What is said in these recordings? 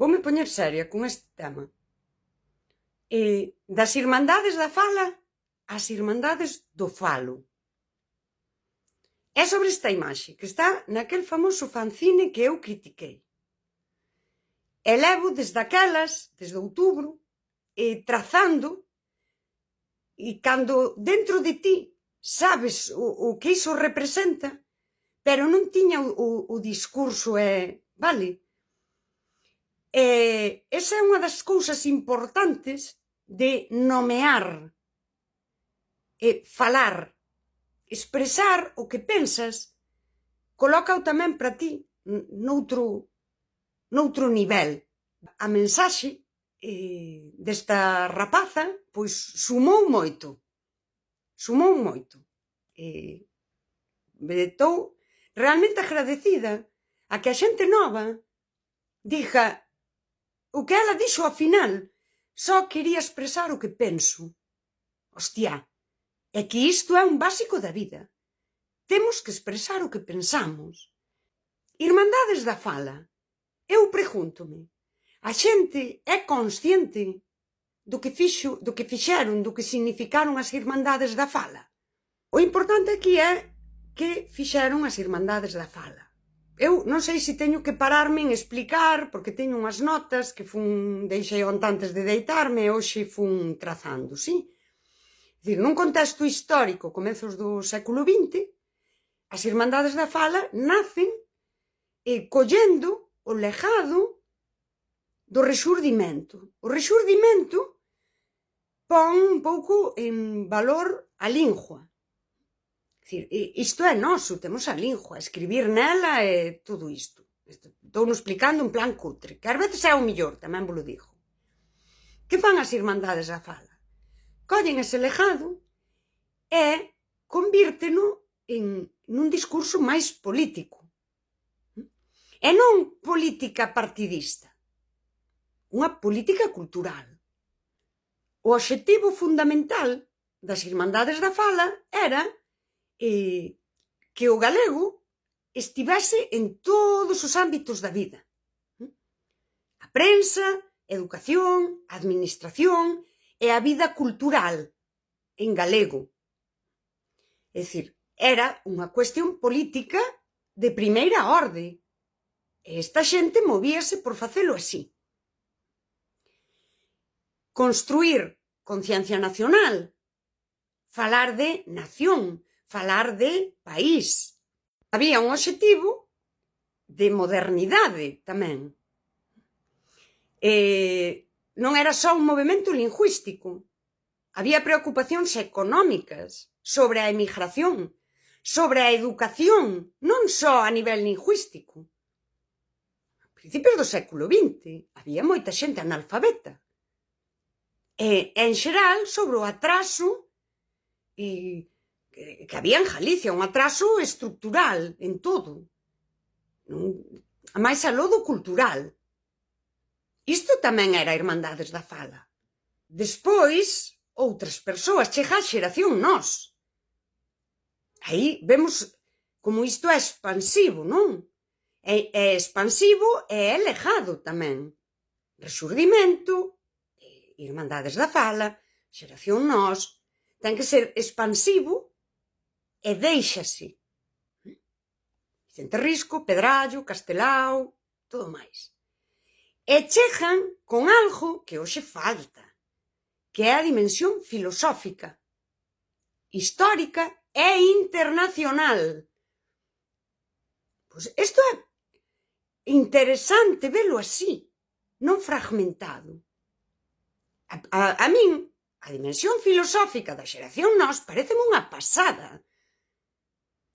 Voume poñer seria con este tema. Das Irmandades da Fala ás Irmandades do Falo. É sobre esta imaxe que está naquel famoso fanzine que eu critiquei. E levo desde aquelas, desde outubro, trazando, e cando dentro de ti sabes o que iso representa, pero non tiña o discurso, vale? Esa é unha das cousas importantes de nomear, falar, expresar o que pensas, colócao tamén para ti noutro nivel. A mensaxe desta rapaza, pois sumou moito. Estou realmente agradecida a que a xente nova diga o que ela dixo ao final, só quería expresar o que penso. Hostia, é que isto é un básico da vida. Temos que expresar o que pensamos. Irmandades da Fala. Eu pregúntome, a xente é consciente do que fixeron, do que significaron as Irmandades da Fala? O importante aquí é que fixeron as Irmandades da Fala. Eu non sei se teño que pararme en explicar, porque teño unhas notas que deixei onte antes de deitarme e hoxe fun trazando, sí? É dicir, nun contexto histórico, comezos do século XX, as Irmandades da Fala nacen collendo o legado do Rexurdimento. O Rexurdimento pon un pouco en valor a lingua. Isto é noso, temos a lingua, escribir nela e todo isto. Estou explicando en plan cutre, que ás veces é o mellor, tamén vos lo digo. Que fan as Irmandades da Fala? Collen ese legado e convírteno nun discurso máis político. E non política partidista, unha política cultural. O obxectivo fundamental das Irmandades da Fala era que o galego estivese en todos os ámbitos da vida. A prensa, a educación, a administración e a vida cultural en galego. É dicir, era unha cuestión política de primeira orde. E esta xente movíase por facelo así. Construir conciencia nacional, falar de nación, falar de país. Había un obxectivo de modernidade tamén. Non era só un movimento lingüístico. Había preocupacións económicas sobre a emigración, sobre a educación, non só a nivel lingüístico. A principios do século XX había moita xente analfabeta. E, en xeral, sobre o atraso que había en Galicia, un atraso estructural en todo. A máis aló do cultural. Isto tamén era Irmandades da Fala. Despois, outras persoas, chega a xeración nós. Aí vemos como isto é expansivo, non? É expansivo e é legado tamén. Rexurdimento, Irmandades da Fala, xeración nós, ten que ser expansivo e déixase. Vicente Risco, Pedrallo, Castelao, todo máis. E chegan con algo que hoxe falta, que é a dimensión filosófica, histórica e internacional. Pois isto é interesante velo así, non fragmentado. A min, a dimensión filosófica da xeración nós pareceme unha pasada.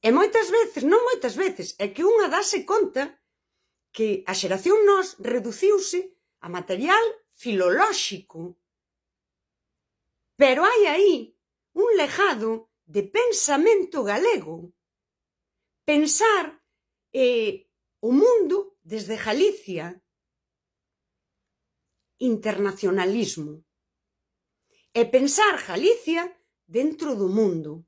E moitas veces, non moitas veces, é que unha dase conta que a xeración nós reduciuse a material filolóxico. Pero hai aí un legado de pensamento galego. Pensar o mundo desde Galicia. Internacionalismo. E pensar Galicia dentro do mundo.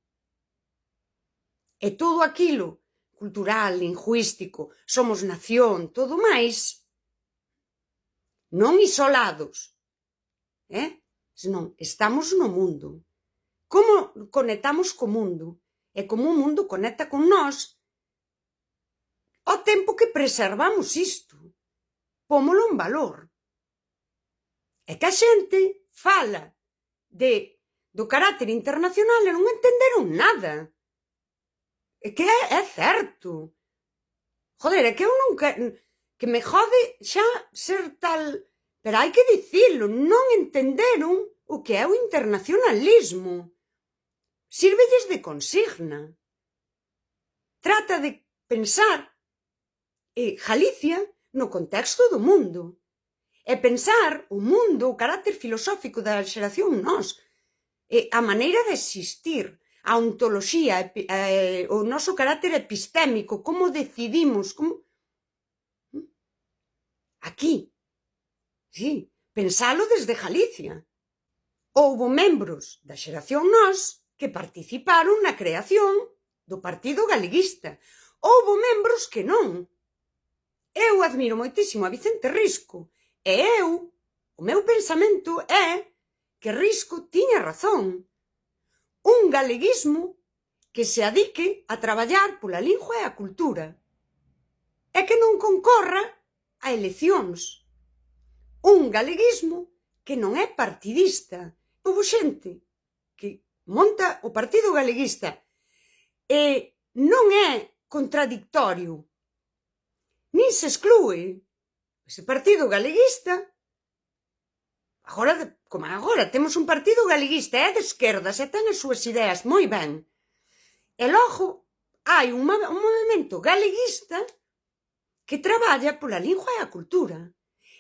E todo aquilo, cultural, lingüístico, somos nación, todo máis, non isolados, senón estamos no mundo. Como conectamos co mundo e como o mundo conecta con nós ao tempo que preservamos isto, pómolo en valor. É que a xente fala do carácter internacional e non entenderon nada. É que é certo. Joder, é que eu non quero... Que me jode xa ser tal... Pero hai que dicilo, non entenderon o que é o internacionalismo. Sírvelles de consigna. Trata de pensar Galicia no contexto do mundo. E pensar o mundo, o carácter filosófico da xeración nós, a maneira de existir, a ontoloxía, o noso carácter epistémico, como decidimos, como... Aquí, sí, pensalo desde Galicia. Houbo membros da xeración nós que participaron na creación do Partido Galeguista. Houbo membros que non. Eu admiro moitísimo a Vicente Risco e o meu pensamento é que Risco tiña razón. Un galeguismo que se adique a traballar pola lingua e a cultura e que non concorra a eleccións. Un galeguismo que non é partidista. Houbo xente que monta o Partido Galeguista e non é contradictorio, nin se exclúe. Ese Partido Galeguista, como agora temos un Partido Galeguista, é de esquerdas e ten as súas ideas moi ben. E logo hai un movimento galeguista que traballa pola lingua e a cultura.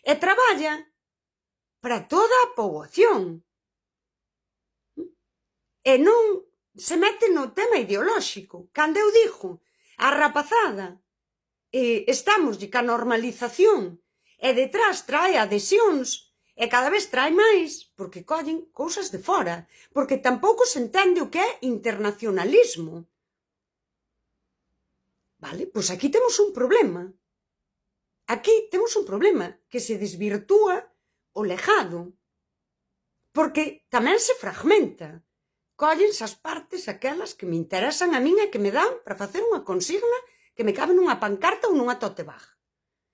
E traballa para toda a poboación. E non se mete no tema ideolóxico. Cando eu digo a rapazada, estamos ca normalización, e detrás trae adhesións, e cada vez trae máis, porque collen cousas de fora, porque tampouco se entende o que é internacionalismo. Vale, pois aquí temos un problema. Aquí temos un problema, que se desvirtúa o legado, porque tamén se fragmenta. Cóllense as partes aquelas que me interesan a min e que me dan para facer unha consigna que me cabe nunha pancarta ou nunha tote bag.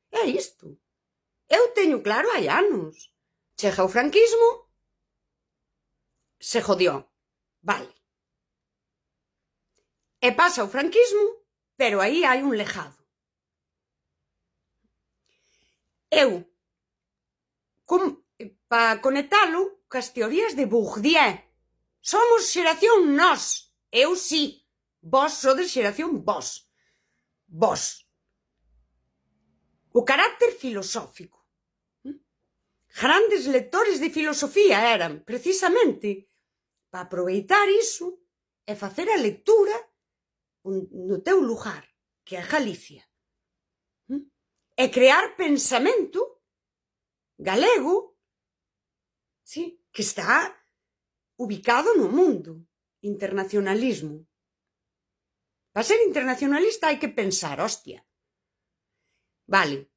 É isto. Eu teño claro hai anos. Chega o franquismo, se jodió. Vale. E pasa o franquismo, pero aí hai un legado. Eu, para conectalo cas teorías de Bourdieu, somos xeración nós, eu sí, vos sodes xeración vos. Vos. O carácter filosófico. Grandes lectores de filosofía eran, precisamente, para aproveitar iso e facer a lectura no teu lugar, que é Galicia. E crear pensamento galego, sí, que está ubicado no mundo. Internacionalismo. Para ser internacionalista hai que pensar, hostia. Vale.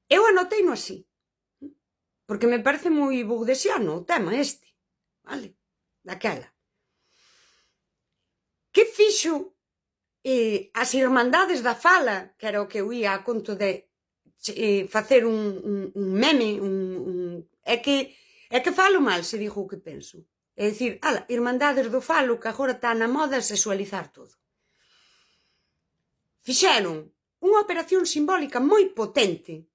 Eu anoteino así, porque me parece moi bourdesiano o tema este, vale, daquela. Que fixo as irmandades da fala, que era o que eu ia a conto de facer un meme, é que falo mal se digo o que penso. É dicir, irmandades do falo, que agora está na moda sexualizar todo. Fixeron unha operación simbólica moi potente.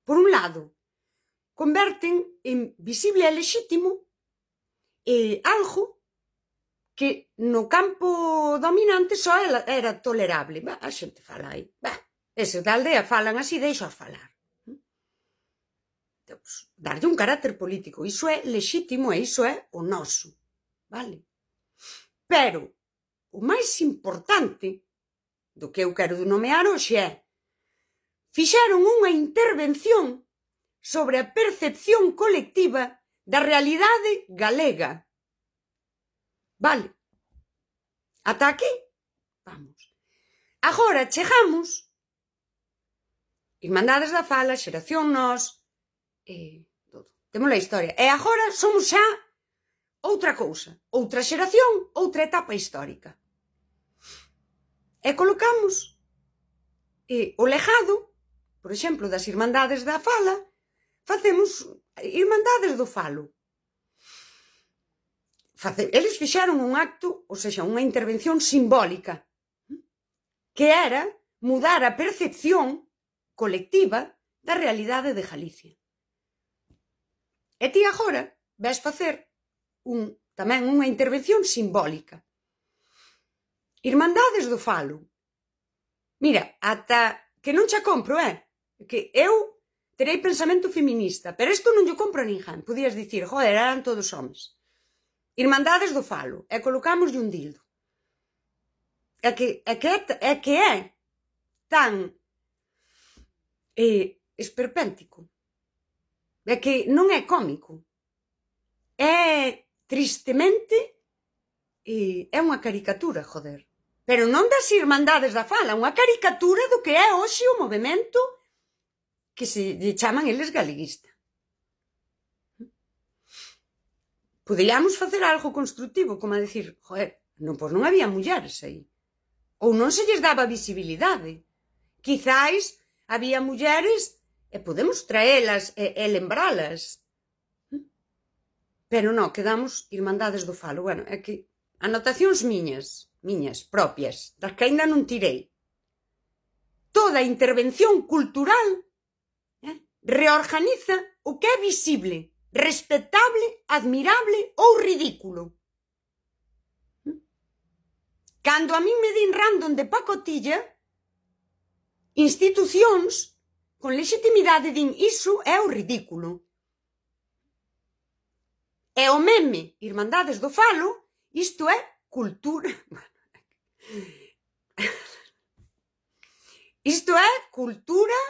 Por un lado, converten en visible e lexítimo algo que no campo dominante só era tolerable. A xente fala aí. Eses da aldea falan así, deixaos falar. Darlle un carácter político. Iso é lexítimo e iso é o noso. Vale? Pero o máis importante do que eu quero nomear hoxe é fixeron unha intervención sobre a percepción colectiva da realidade galega. Vale. Ata aquí? Vamos. Agora chegamos Irmandades da Fala, Xeración Nós, todo. Temos a historia. E agora somos xa outra cousa, outra xeración, outra etapa histórica. E colocamos o legado, por exemplo, das Irmandades da Fala, facemos Irmandades do Falo. Eles fixeron un acto, ou seja, unha intervención simbólica, que era mudar a percepción colectiva da realidade de Galicia. E ti agora ves facer tamén unha intervención simbólica. Irmandades do Falo. Mira, ata que non xa compro, que eu terei pensamento feminista, pero isto non lle compro a ninguén. Podías dicir, joder, eran todos homes. Irmandades do Falo, e colocamos un dildo. É que é tan esperpéntico. É que non é cómico. É tristemente é unha caricatura, joder. Pero non das Irmandades da Fala, unha caricatura do que é hoxe o movemento que se chaman eles galeguista. Poderíamos facer algo constructivo, como a decir, joder, pois non había mulleres aí. Ou non se lles daba visibilidade. Quizáis había mulleres e podemos traelas e lembralas. Pero non, quedamos Irmandades do Falo. Bueno, é que anotacións miñas propias, das que ainda non tirei. Toda intervención cultural reorganiza o que é visible, respetable, admirable ou ridículo. Cando a min me din random de pacotilla, institucións con legitimidade din iso é o ridículo. E o meme Irmandades do Falo, isto é cultura. Isto é cultura.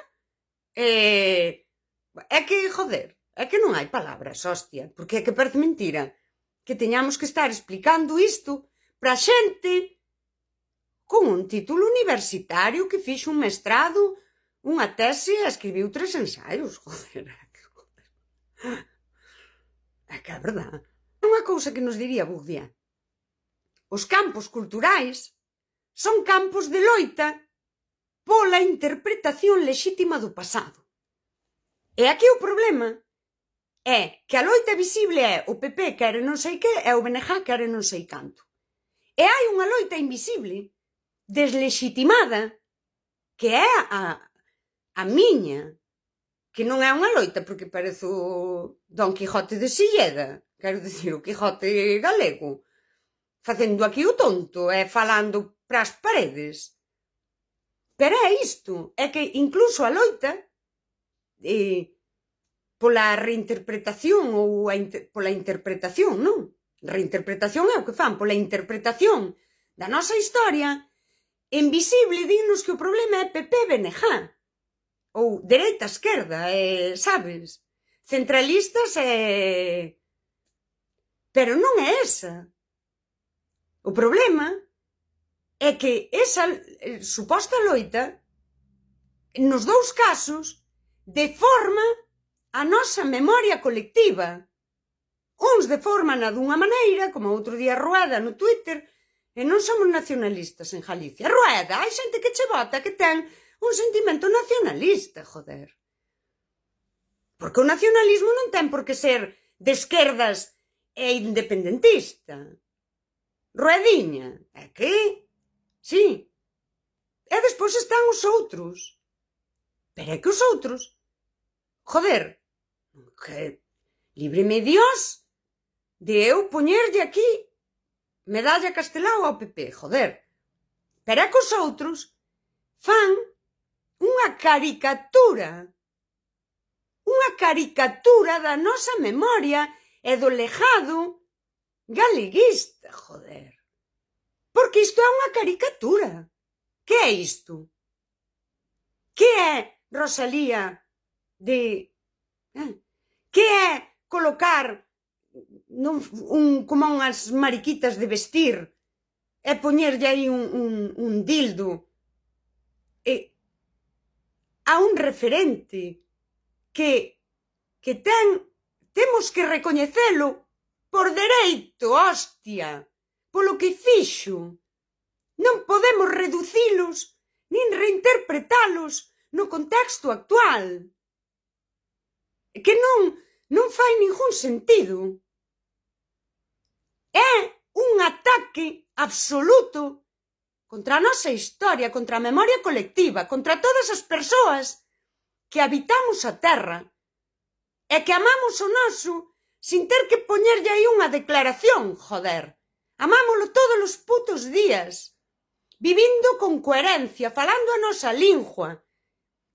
É que, joder, é que non hai palabras, hostia, porque é que parece mentira que teñamos que estar explicando isto para xente con un título universitario que fixo un mestrado, unha tese e escribiu 3 ensaios, joder. É que é verdade. Unha cousa que nos diría Bourdieu. Os campos culturais son campos de loita pola interpretación lexítima do pasado. E aquí o problema é que a loita visible é o PP quere non sei que e o BNG quere non sei canto. E hai unha loita invisible, deslegitimada, que é a miña, que non é unha loita porque parezo Don Quijote de Silleda, quero dicir, o Quijote galego, facendo aquí o tonto e falando pras paredes. Pero é isto, é que incluso a loita pola reinterpretación ou pola interpretación, non? Reinterpretación é o que fan, pola interpretación da nosa historia, en visible dinnos que o problema é PP-BNG, ou dereita-esquerda, sabes? Centralistas Pero non é esa. O problema é que esa suposta loita, nos dous casos, deforma a nosa memoria colectiva. Uns deforman dunha maneira, como outro día Rueda no Twitter, e non somos nacionalistas en Galicia. Rueda, hai xente que che vota que ten un sentimento nacionalista, joder. Porque o nacionalismo non ten por que ser de esquerdas e independentista. Ruediña, é que? Sí. E despois están os outros. Pero é que os outros, joder, que líbreme Dios de eu poñerlle aquí medalla Castelao ao PP, joder. Pero é que os outros fan unha caricatura da nosa memoria e do legado galeguista, joder. Porque isto é unha caricatura. Que é isto? Que é Rosalía que é colocar como unhas mariquitas de vestir e poñerlle aí un dildo a un referente que temos que recoñecelo por dereito, hostia, polo que fixo. Non podemos reducilos nin reinterpretalos no contexto actual. Que non fai ningún sentido. É un ataque absoluto contra a nosa historia, contra a memoria colectiva, contra todas as persoas que habitamos a terra e que amamos o noso sin ter que poñerlle aí unha declaración, joder. Amámolo todos os putos días, vivindo con coherencia, falando a nosa lingua,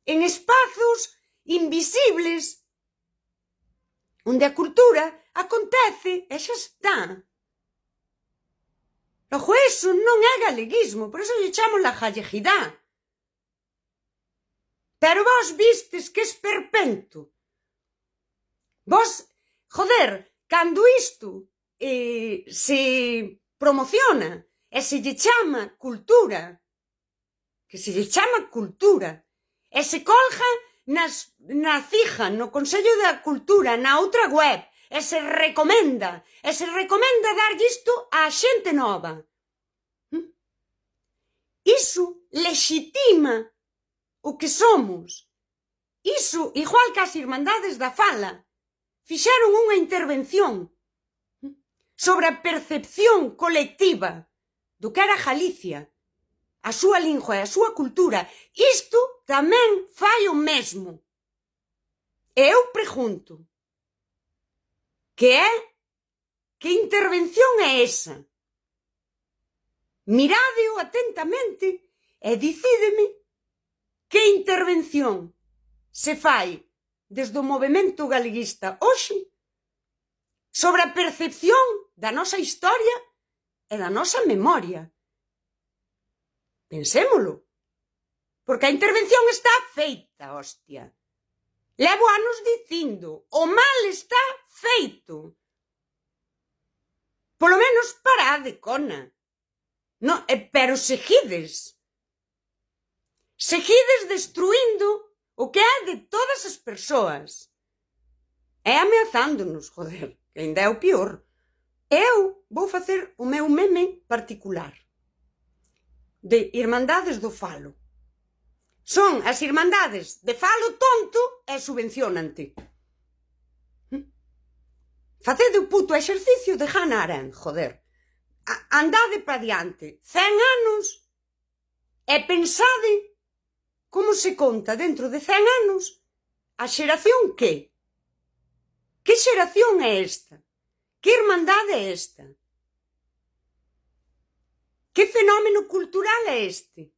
en espazos invisibles, onde a cultura acontece e xa está. Logo, eso non é galeguismo, por eso lle chamo la gallejidá. Pero vos vistes que esperpento. Vos, joder, cando isto se promociona e se lle chama cultura, que se lle chama cultura, e se colga na CIGA, no Consello da Cultura, na outra web, e se recomenda darlle isto á xente nova. Iso lexitima o que somos. Iso, igual que as Irmandades da Fala, fixeron unha intervención sobre a percepción colectiva do que era Galicia, a súa lingua e a súa cultura. Isto tamén fai o mesmo. E eu pregunto, que intervención é esa? Mirádeo atentamente e dicídeme que intervención se fai desde o movemento galeguista hoxe sobre a percepción da nosa historia e da nosa memoria. Pensémolo, porque a intervención está feita, hostia. Levo anos dicindo, o mal está feito. Polo menos parade, cona. No, pero seguides destruindo o que é de todas as persoas. E ameazándonos, joder, que ainda é o pior. Eu vou facer o meu meme particular de Irmandades do Falo. Son as Irmandades de Falo tonto e subvencionante. Facede o puto exercicio de Hannah Arendt, joder. Andade pa diante 100 anos e pensade como se conta dentro de 100 anos a xeración que? Que xeración é esta? Que irmandade é esta? Que fenómeno cultural é este?